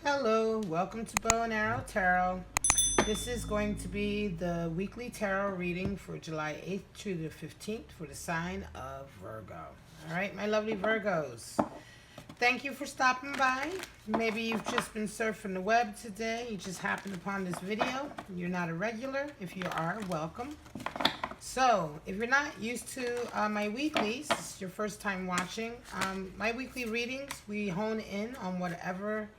Hello, welcome to Bow and Arrow Tarot. This is going to be the weekly tarot reading for July 8th to the 15th for the sign of Virgo. All right, my lovely Virgos. Thank you for stopping by. Maybe you've just been surfing the web today. You just happened upon this video. You're not a regular. If you are, welcome. So, if you're not used to my weeklies, this is your first time watching, my weekly readings, we hone in on whatever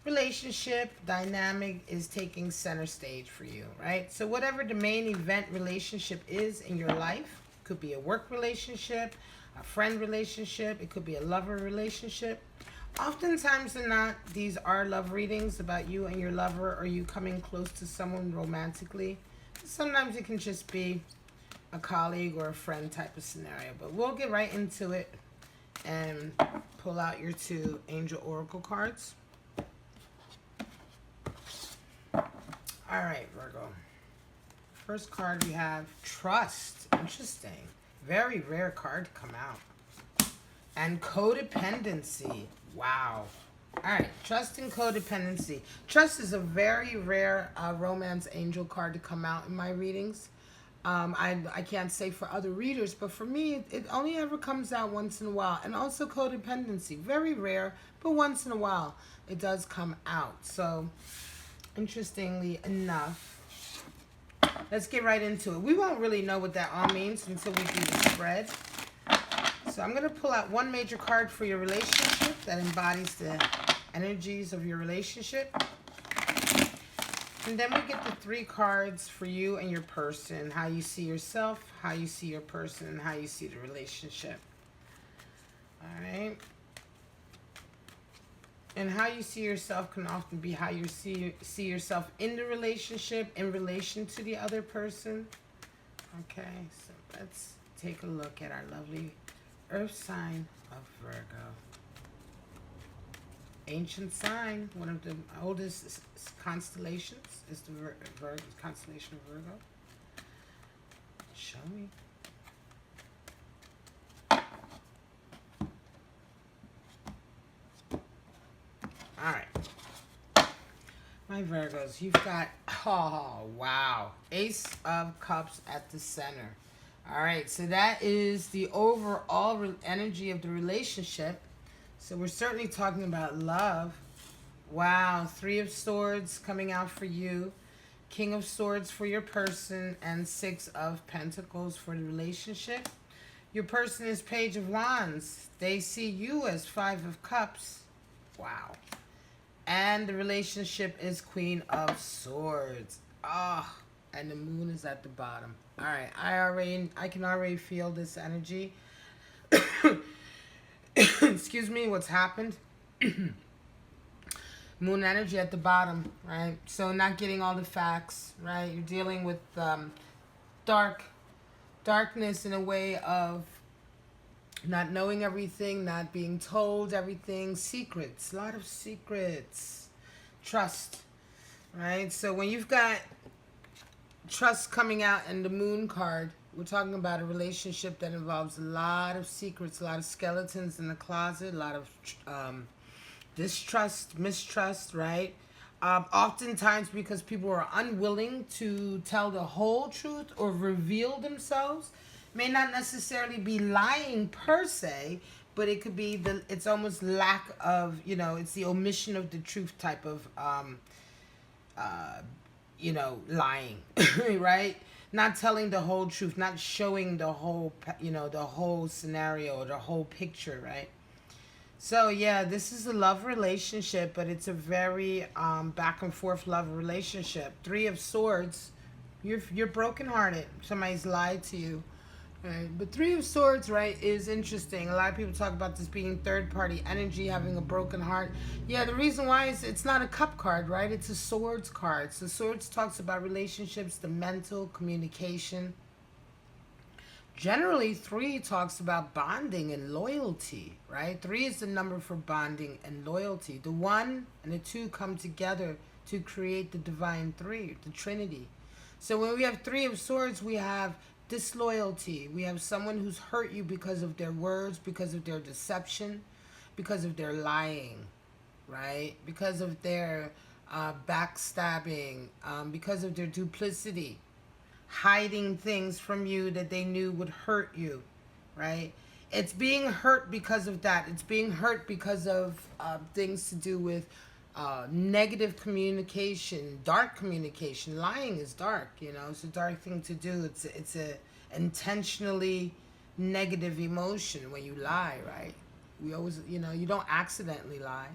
relationship dynamic is taking center stage for you, right? So whatever the main event relationship is in your life, could be a work relationship, a friend relationship, it could be a lover relationship. Oftentimes than not, these are love readings about you and your lover, or you coming close to someone romantically. Sometimes it can just be a colleague or a friend type of scenario, but we'll get right into it and pull out your two angel oracle cards. All right, Virgo. First card we have trust. Interesting. Very rare card to come out. And codependency. Wow. All right, trust and codependency. Trust is a very rare romance angel card to come out in my readings. I can't say for other readers, but for me, it only ever comes out once in a while. And also codependency. Very rare, but once in a while it does come out. So interestingly enough, let's get right into it. We won't really know what that all means until we do the spread. So I'm going to pull out one major card for your relationship that embodies the energies of your relationship. And then we get the three cards for you and your person, how you see yourself, how you see your person, and how you see the relationship. All right. And how you see yourself can often be how you see yourself in the relationship in relation to the other person. Okay, so let's take a look at our lovely earth sign of Virgo. Ancient sign, one of the oldest constellations is the constellation of Virgo. Show me. All right, my Virgos, you've got, oh, wow, Ace of Cups at the center. All right, so that is the overall energy of the relationship. So we're certainly talking about love. Wow, Three of Swords coming out for you, King of Swords for your person, and Six of Pentacles for the relationship. Your person is Page of Wands. They see you as Five of Cups. Wow. And the relationship is Queen of Swords. Ah, oh, and the moon is at the bottom. All right, I can already feel this energy. Excuse me, what's happened? Moon energy at the bottom, right? So not getting all the facts, right? You're dealing with darkness in a way of not knowing everything, not being told everything, secrets, a lot of secrets, trust, right? So when you've got trust coming out and the moon card, we're talking about a relationship that involves a lot of secrets, a lot of skeletons in the closet, a lot of distrust, mistrust, right? Oftentimes because people are unwilling to tell the whole truth or reveal themselves. May not necessarily be lying per se, but it could be it's almost lack of, it's the omission of the truth type of, lying, right? Not telling the whole truth, not showing the whole, the whole scenario or the whole picture, right? So yeah, this is a love relationship, but it's a very back and forth love relationship. Three of Swords, you're brokenhearted. Somebody's lied to you. Right. But Three of Swords, right, is interesting. A lot of people talk about this being third-party energy, having a broken heart. Yeah, the reason why is it's not a cup card, right? It's a swords card. So Swords talks about relationships, the mental communication. Generally, 3 talks about bonding and loyalty, right? 3 is the number for bonding and loyalty. The 1 and the 2 come together to create the divine 3, the Trinity. So when we have 3 of Swords, we have disloyalty. We have someone who's hurt you because of their words, because of their deception, because of their lying, right? Because of their backstabbing, because of their duplicity, hiding things from you that they knew would hurt you, right? It's being hurt because of that. It's being hurt because of things to do with negative communication, dark communication. Lying is dark, you know. It's a dark thing to do. It's a intentionally negative emotion when you lie, right? We always, you know, you don't accidentally lie,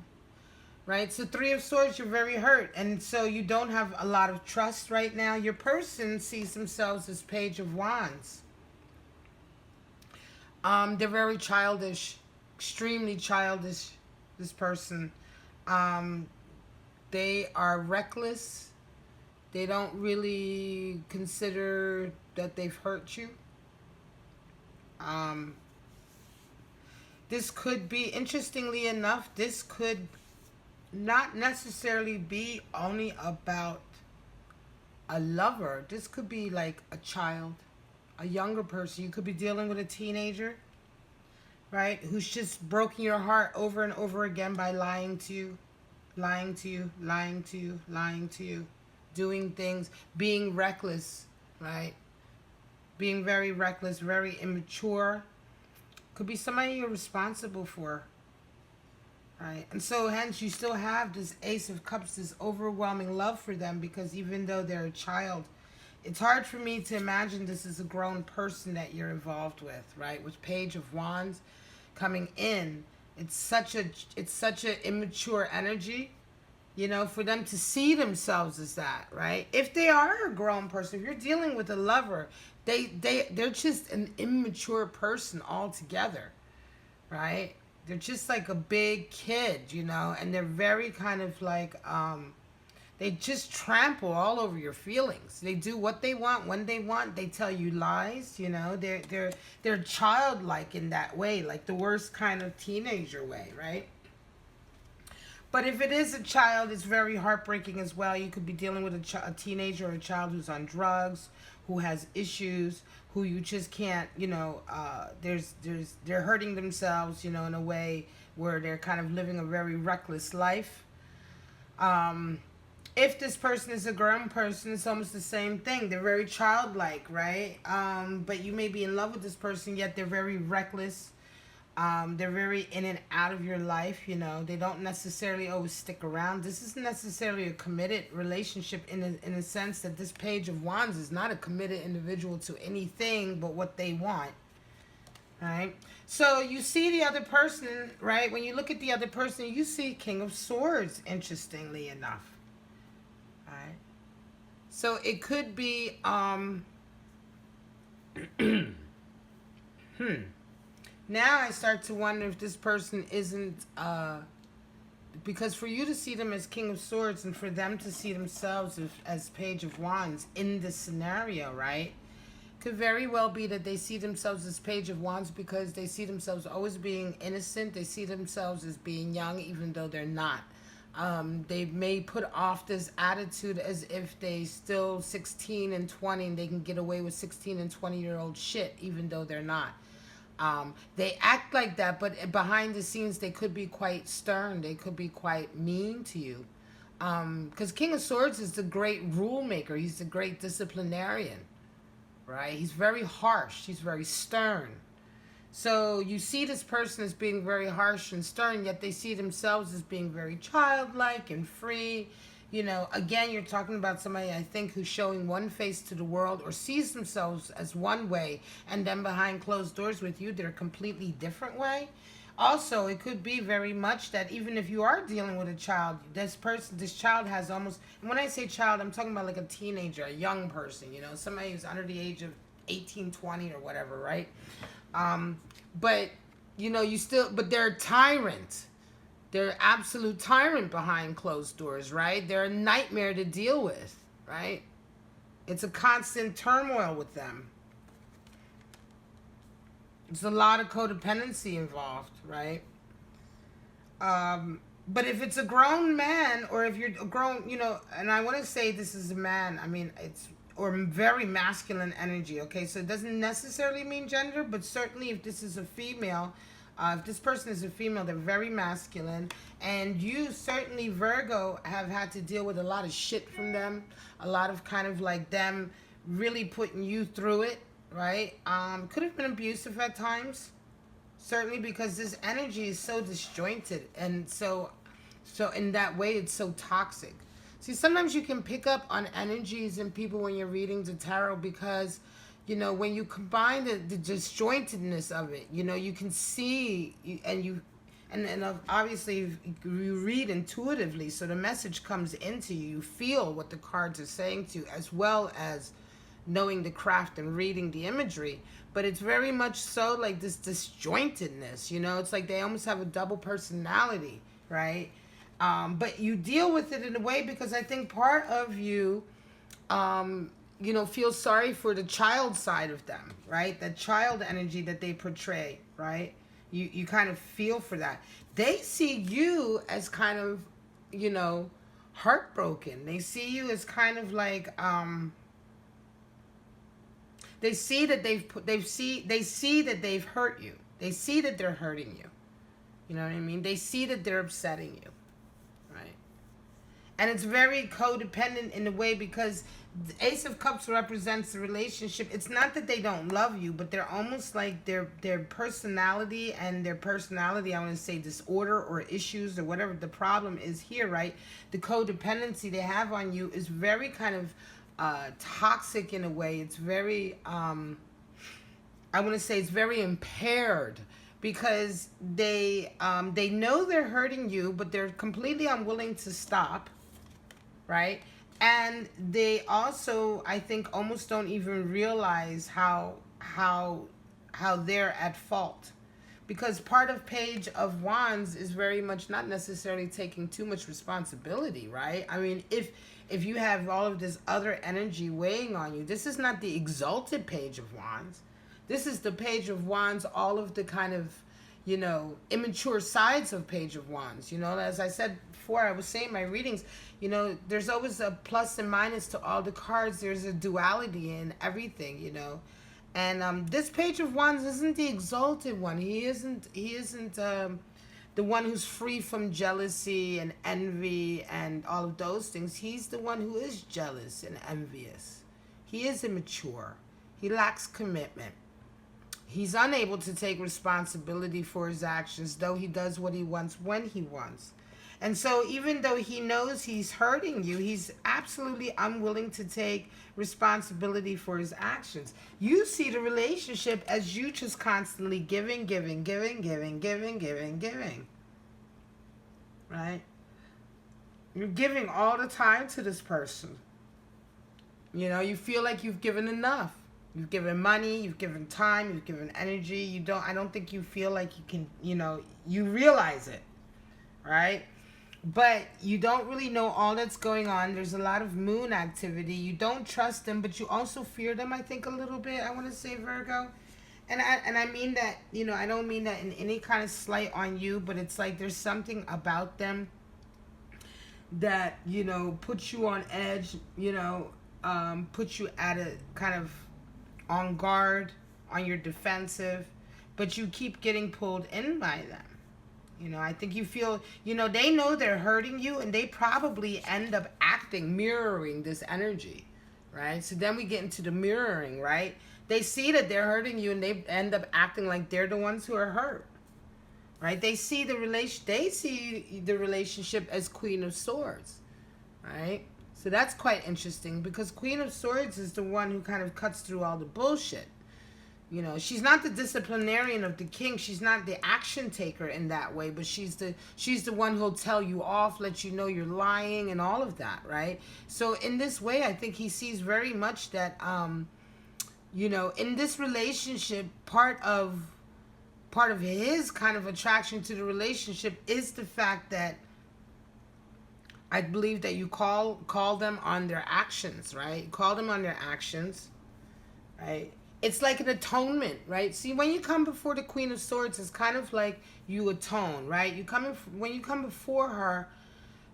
right? So Three of Swords, you're very hurt, and so you don't have a lot of trust right now. Your person sees themselves as Page of Wands. They're very childish, extremely childish, this person. They are reckless. They don't really consider that they've hurt you. This could be, interestingly enough, this could not necessarily be only about a lover. This could be like a child, a younger person. You could be dealing with a teenager, right, who's just broken your heart over and over again by lying to you, lying to you, lying to you, lying to you, doing things, being reckless, right? Being very reckless, very immature. Could be somebody you're responsible for, right? And so hence you still have this Ace of Cups, this overwhelming love for them, because even though they're a child, it's hard for me to imagine this is a grown person that you're involved with, right? With Page of Wands coming in, it's such a immature energy, you know, for them to see themselves as that, right? If they are a grown person, if you're dealing with a lover, they're just an immature person altogether, right? They're just like a big kid, you know, and they're very kind of like, they just trample all over your feelings. They do what they want, when they want. They tell you lies, you know. They're childlike in that way, like the worst kind of teenager way, right? But if it is a child, it's very heartbreaking as well. You could be dealing with a teenager or a child who's on drugs, who has issues, who you just can't, you know, they're hurting themselves, you know, in a way where they're kind of living a very reckless life. If this person is a grown person, it's almost the same thing. They're very childlike, right? But you may be in love with this person, yet they're very reckless. They're very in and out of your life, you know. They don't necessarily always stick around. This isn't necessarily a committed relationship in a sense that this Page of Wands is not a committed individual to anything but what they want, right? So you see the other person, right? When you look at the other person, you see King of Swords, interestingly enough, right? So it could be, Now I start to wonder if this person isn't, because for you to see them as King of Swords and for them to see themselves as Page of Wands in this scenario, right? Could very well be that they see themselves as Page of Wands because they see themselves always being innocent. They see themselves as being young even though they're not. They may put off this attitude as if they still 16 and 20 and they can get away with 16 and 20-year-old shit even though they're not. They act like that, but behind the scenes, they could be quite stern. They could be quite mean to you. Because King of Swords is the great rule maker. He's the great disciplinarian, right? He's very harsh. He's very stern. So you see this person as being very harsh and stern, yet they see themselves as being very childlike and free. You know, again, you're talking about somebody, I think, who's showing one face to the world or sees themselves as one way, and then behind closed doors with you, they're a completely different way. Also, it could be very much that even if you are dealing with a child, this child has almost, and when I say child, I'm talking about like a teenager, a young person, you know, somebody who's under the age of 18, 20 or whatever, right? But, you know, but they're a tyrant. They're absolute tyrant behind closed doors, right? They're a nightmare to deal with, right? It's a constant turmoil with them. There's a lot of codependency involved, right? But if it's a grown man, or if you're a grown, you know, and I want to say this is a man, I mean, or very masculine energy, okay? So it doesn't necessarily mean gender, but certainly if this is a female, If this person is a female, they're very masculine. And you certainly, Virgo, have had to deal with a lot of shit from them. A lot of kind of like them really putting you through it, right? Could have been abusive at times. Certainly, because this energy is so disjointed. And so in that way, it's so toxic. See, sometimes you can pick up on energies in people when you're reading the tarot because, you know, when you combine the disjointedness of it, you know, you can see, and obviously you read intuitively, so the message comes into you. You feel what the cards are saying to you, as well as knowing the craft and reading the imagery. But it's very much so like this disjointedness, you know, it's like they almost have a double personality, right? But you deal with it in a way because I think part of you, you know, feels sorry for the child side of them, right? That child energy that they portray, right? You kind of feel for that. They see you as kind of, you know, heartbroken. They see you as kind of like, they see that they see that they've hurt you. They see that they're hurting you. You know what I mean? They see that they're upsetting you. And it's very codependent in a way because the Ace of Cups represents the relationship. It's not that they don't love you, but they're almost like their personality and their personality, I want to say disorder or issues or whatever the problem is here, right? The codependency they have on you is very kind of toxic in a way. It's very, I want to say it's very impaired. Because they know they're hurting you, but they're completely unwilling to stop, right? And they also, I think, almost don't even realize how they're at fault. Because part of Page of Wands is very much not necessarily taking too much responsibility, right? I mean, if you have all of this other energy weighing on you, this is not the exalted Page of Wands. This is the Page of Wands, all of the kind of, you know, immature sides of Page of Wands. You know, as I said before, I was saying my readings, you know, there's always a plus and minus to all the cards. There's a duality in everything, you know. And this Page of Wands isn't the exalted one. He isn't the one who's free from jealousy and envy and all of those things. He's the one who is jealous and envious. He is immature. He lacks commitment. He's unable to take responsibility for his actions, though he does what he wants when he wants. And so even though he knows he's hurting you, he's absolutely unwilling to take responsibility for his actions. You see the relationship as you just constantly giving. Right? You're giving all the time to this person. You know, you feel like you've given enough. You've given money, you've given time, you've given energy. I don't think you feel like you can, you know, you realize it, right? But you don't really know all that's going on. There's a lot of moon activity. You don't trust them, but you also fear them, I think, a little bit, I want to say, Virgo. And I mean that, you know, I don't mean that in any kind of slight on you, but it's like there's something about them that, you know, puts you on edge, you know, puts you at a kind of on guard, on your defensive, but you keep getting pulled in by them. You know, I think you feel, you know, they know they're hurting you and they probably end up acting, mirroring this energy, right? So then we get into the mirroring, right? They see that they're hurting you and they end up acting like they're the ones who are hurt, right? They see the relationship as Queen of Swords, right? So that's quite interesting because Queen of Swords is the one who kind of cuts through all the bullshit. You know, she's not the disciplinarian of the king. She's not the action taker in that way, but she's the one who'll tell you off, let you know you're lying and all of that, right? So in this way, I think he sees very much that, you know, in this relationship, part of his kind of attraction to the relationship is the fact that I believe that you call them on their actions, right? Call them on their actions, right? It's like an atonement, right? See, when you come before the Queen of Swords, it's kind of like you atone, right? When you come before her,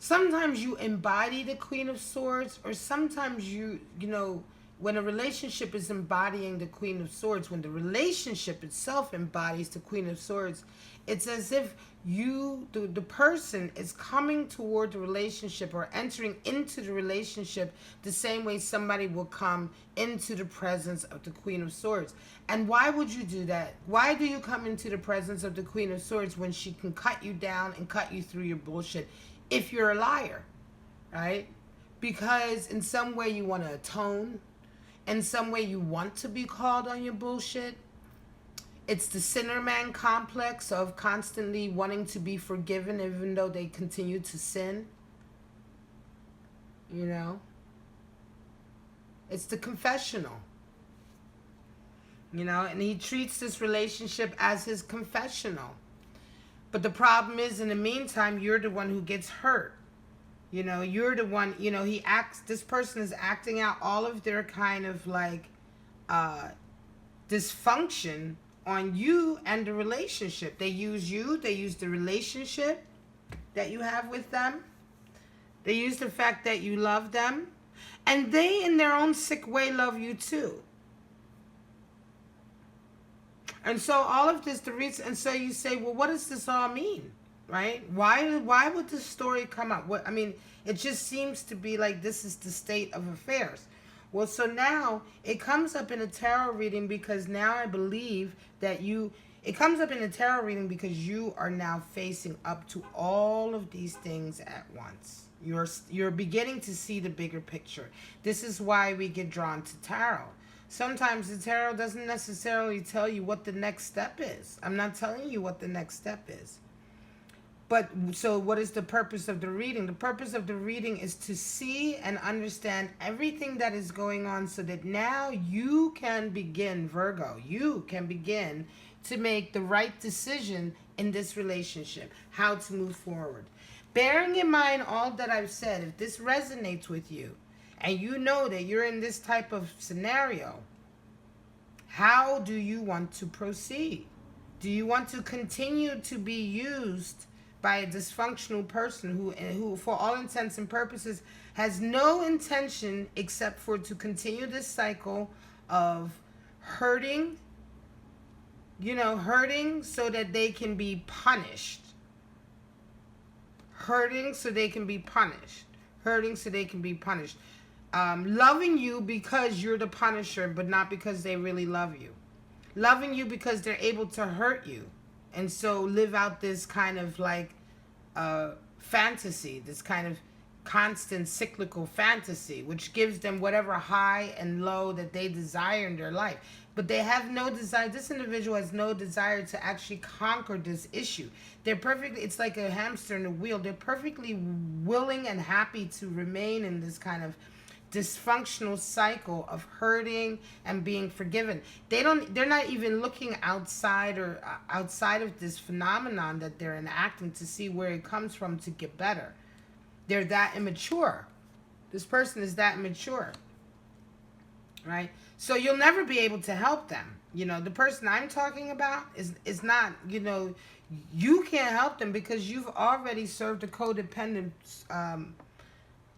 sometimes you embody the Queen of Swords, or sometimes you know, when a relationship is embodying the Queen of Swords, when the relationship itself embodies the Queen of Swords, it's as if the person is coming toward the relationship or entering into the relationship the same way somebody will come into the presence of the Queen of Swords. And why would you do that? Why do you come into the presence of the Queen of Swords when she can cut you down and cut you through your bullshit if you're a liar, right? Because in some way you want to atone. In some way you want to be called on your bullshit. It's the sinner man complex of constantly wanting to be forgiven even though they continue to sin. You know? It's the confessional. You know, and he treats this relationship as his confessional. But the problem is, in the meantime, you're the one who gets hurt. You know, you're the one, you know, this person is acting out all of their kind of like dysfunction on you and the relationship. They use you, they use the relationship that you have with them. They use the fact that you love them. And they, in their own sick way, love you too. And so all of this, the reason, and so you say, well, what does this all mean? Right? Why would this story come up? What, I mean, it just seems to be like this is the state of affairs. Well, so now it comes up in a tarot reading because now I believe that it comes up in a tarot reading because you are now facing up to all of these things at once. You're beginning to see the bigger picture. This is why we get drawn to tarot. Sometimes the tarot doesn't necessarily tell you what the next step is. I'm not telling you what the next step is. But so what is the purpose of the reading? The purpose of the reading is to see and understand everything that is going on so that now you can begin, Virgo, you can begin to make the right decision in this relationship, how to move forward. Bearing in mind all that I've said, if this resonates with you and you know that you're in this type of scenario, how do you want to proceed? Do you want to continue to be used by a dysfunctional person who, for all intents and purposes, has no intention except for to continue this cycle of hurting, hurting so that they can be punished. Hurting so they can be punished. Hurting so they can be punished. Loving you because you're the punisher, but not because they really love you. Loving you because they're able to hurt you. And so live out this kind of like fantasy, this kind of constant cyclical fantasy, which gives them whatever high and low that they desire in their life. But they have no desire, this individual has no desire to actually conquer this issue. They're perfectly, it's like a hamster in a wheel. They're perfectly willing and happy to remain in this kind of dysfunctional cycle of hurting and being forgiven. They're not even looking outside of this phenomenon that they're enacting to see where it comes from to get better. They're that immature. This person is that immature, right? So you'll never be able to help them. The person I'm talking about is not, you can't help them because you've already served a codependent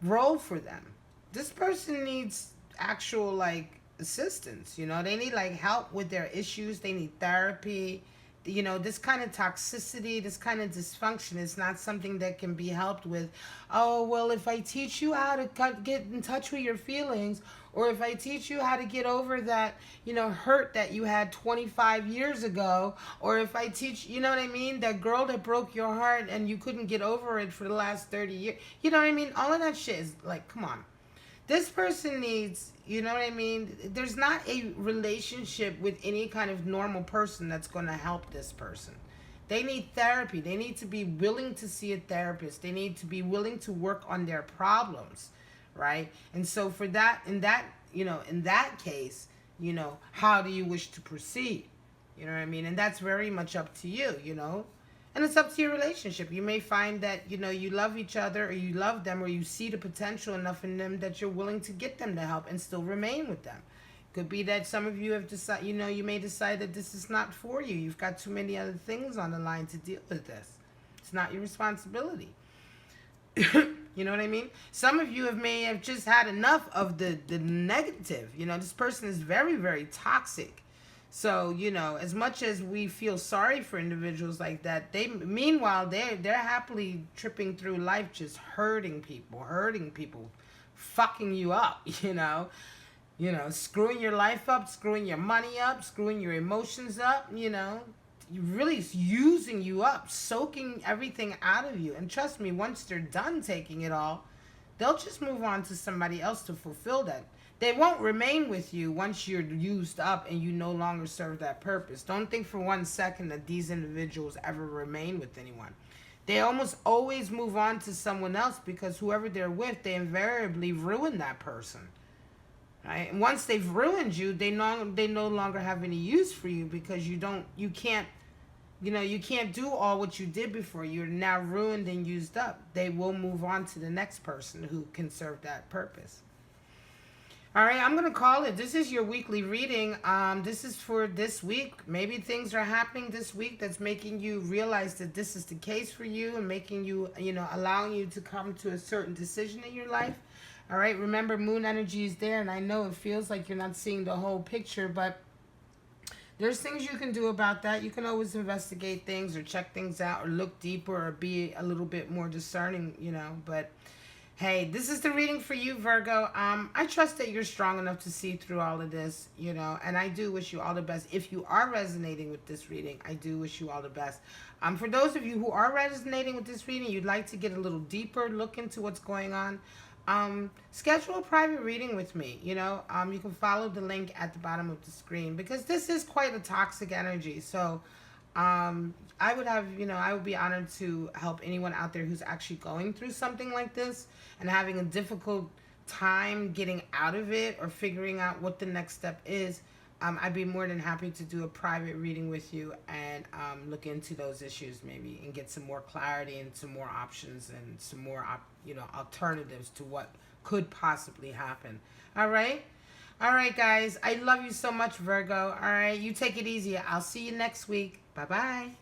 role for them. This person needs actual like assistance, they need like help with their issues. They need therapy. This kind of toxicity, this kind of dysfunction is not something that can be helped with, oh, well, if I teach you how to get in touch with your feelings, or if I teach you how to get over that, hurt that you had 25 years ago, or if I teach, that girl that broke your heart and you couldn't get over it for the last 30 years, all of that shit is like, come on. This person needs, there's not a relationship with any kind of normal person that's going to help this person. They need therapy. They need to be willing to see a therapist. They need to be willing to work on their problems, right? And so for that, in that case, how do you wish to proceed? And that's very much up to you, And it's up to your relationship. You may find that, you love each other, or you love them, or you see the potential enough in them that you're willing to get them to help and still remain with them. Could be that some of you have decided, you may decide that this is not for you. You've got too many other things on the line to deal with this. It's not your responsibility. You know what I mean? Some of you may have just had enough of the negative. You know, this person is very, very toxic. So, you know, as much as we feel sorry for individuals like that, meanwhile they're happily tripping through life, just hurting people, fucking you up, you know, screwing your life up, screwing your money up, screwing your emotions up, you know, really using you up, soaking everything out of you. And trust me, once they're done taking it all, they'll just move on to somebody else to fulfill that. They won't remain with you once you're used up and you no longer serve that purpose. Don't think for 1 second that these individuals ever remain with anyone. They almost always move on to someone else, because whoever they're with, they invariably ruin that person. Right? And once they've ruined you, they no longer have any use for you, because you can't do all what you did before. You're now ruined and used up. They will move on to the next person who can serve that purpose. All right, I'm going to call it. This is your weekly reading. This is for this week. Maybe things are happening this week that's making you realize that this is the case for you, and making you, allowing you to come to a certain decision in your life. All right, remember, moon energy is there, and I know it feels like you're not seeing the whole picture, but there's things you can do about that. You can always investigate things or check things out or look deeper or be a little bit more discerning, but hey, this is the reading for you, Virgo. I trust that you're strong enough to see through all of this, and I do wish you all the best. If you are resonating with this reading, I do wish you all the best. For those of you who are resonating with this reading, you'd like to get a little deeper look into what's going on, schedule a private reading with me. You can follow the link at the bottom of the screen, because this is quite a toxic energy. So I would be honored to help anyone out there who's actually going through something like this and having a difficult time getting out of it or figuring out what the next step is. I'd be more than happy to do a private reading with you and look into those issues maybe and get some more clarity and some more options and some more alternatives to what could possibly happen. All right, guys, I love you so much, Virgo. All right, you take it easy. I'll see you next week. Bye-bye.